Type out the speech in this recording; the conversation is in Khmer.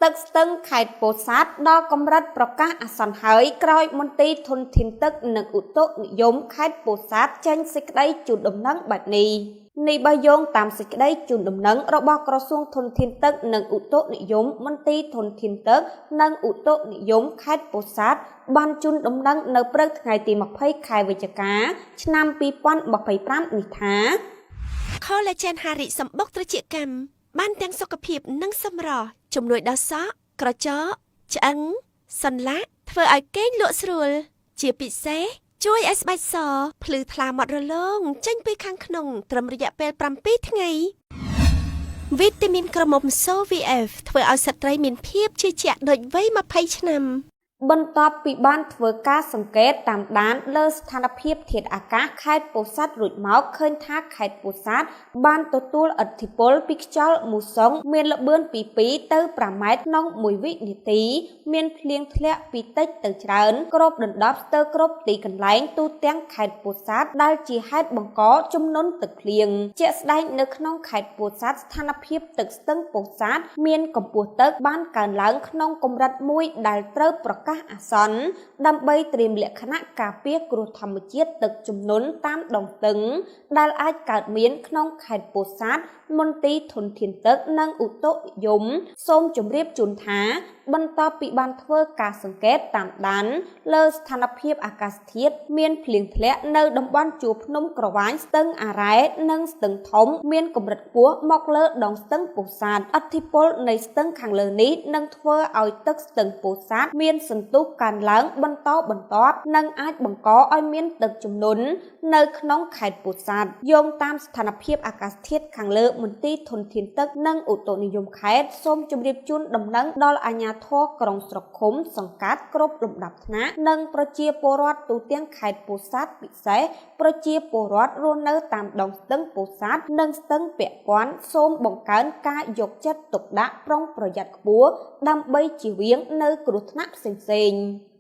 ទឹកស្ទឹងខេត្តពោធិ៍សាត់ដល់កម្រិតប្រកាសអាសន្នហើយក្រោយមន្ទីរធនធានទឹកនិងឧតុនិយមខេត្តពោធិ៍សាត់ចេញសេចក្តីជូនដំណឹងបែបនេះបើយោងតាមសេចក្តីជូនដំណឹងរបស់ក្រសួងធនធានទឹកនិងឧតុនិយមមន្ទីរធនធានទឹកនិងឧតុនិយមខេត្តពោធិ៍សាត់បានជូនដំណឹងនៅព្រឹកថ្ងៃទី20ខែវិច្ឆិកាឆ្នាំ2025នេះថា Collagen ហារីសម្បុកត្រចៀកកម្មបានទាំងសុខភាពនិងសម្រស់ជំនួយដល់សក់ក្រចកឆ្អឹងសន្លាក់ធ្វើឲ្យគេងលក់ស្រួលជាពិសេសជួយឲ្យស្បែកសភ្លឺថ្លាម៉ត់រលោងចេញពីខាងក្នុងត្រឹមរយៈពេល7ថ្ងៃវីតាមីនក្រមុំ SOVF ធ្វើឲ្យស្ត្រីមានភាពជឿជាក់ដូចវ័យ20ឆ្នាំ បន្ទាប់ពីបានធ្វើការសង្កេតតាមដានលើស្ថានភាពធាតុអាកាសខេត្តពោធិ៍សាត់រួចមកឃើញថាខេត្តពោធិ៍សាត់បានទទួលឥទ្ធិពលពីខ្យល់មូសុងមានល្បឿនពី2ទៅ5ម៉ែត្រក្នុង1វិនាទីមានភ្លៀងធ្លាក់ពីតិចទៅច្រើនគ្របដណ្ដប់ស្ទើរគ្រប់ទីកន្លែងទូទាំងខេត្តពោធិ៍សាត់ដែលជាហេតុបង្កជំនន់ទឹកភ្លៀងជាក់ស្ដែងនៅក្នុងខេត្តពោធិ៍សាត់ស្ថានភាពទឹកស្ទឹងពោធិ៍សាត់មានកម្ពស់ទឹកបានកើនឡើងក្នុងកម្រិតមួយដែលត្រូវប្រកាសអាសន្នដើម្បីត្រៀមលក្ខណៈការពារគ្រោះធម្មជាតិទឹកជំនន់តាមដងស្ទឹងដែលអាចកើតមានក្នុងខេត្តពោធិ៍សាត់មន្ទីរធនធានទឹកនិងឧតុនិយមសូមជម្រាបជូនថាបន្ទាប់ពីបានធ្វើការសង្កេតតាមដានលើស្ថានភាពអាកាសធាតុមានភ្លៀងធ្លាក់នៅតំបន់ជួរភ្នំក្រវាញស្ទឹងអារ៉ែនិងស្ទឹងធំមានកម្រិតខ្ពស់មកលើដងស្ទឹងពោធិ៍សាត់ឥទ្ធិពលនៃស្ទឹងខាងលើនេះនឹងធ្វើឲ្យទឹកស្ទឹងពោធិ៍សាត់មានសន្ទុះកើនឡើងបន្តបន្ទាប់និងអាចបង្កឲ្យមានទឹកជំនន់នៅក្នុងខេត្តពោធិ៍សាត់យោងតាមស្ថានភាពអាកាសធាតុខាងលើមន្ទីរធនធានទឹកនិងឧតុនិយមខេត្តសូមជម្រាបជូនដំណឹងដល់អាជ្ញាធរក្រុងស្រុកឃុំសង្កាត់គ្រប់លំដាប់ថ្នាក់និងប្រជាពលរដ្ឋទូទាំងខេត្តពោធិ៍សាត់ពិសេសប្រជាពលរដ្ឋរស់នៅតាមដងស្ទឹងពោធិ៍សាត់និងស្ទឹងពាក់ព័ន្ធសូមបង្កើនការយកចិត្តទុកដាក់ប្រុងប្រយ័ត្នខ្ពស់ដើម្បីជៀសវាងនៅគ្រោះថ្នាក់ផ្សេងៗ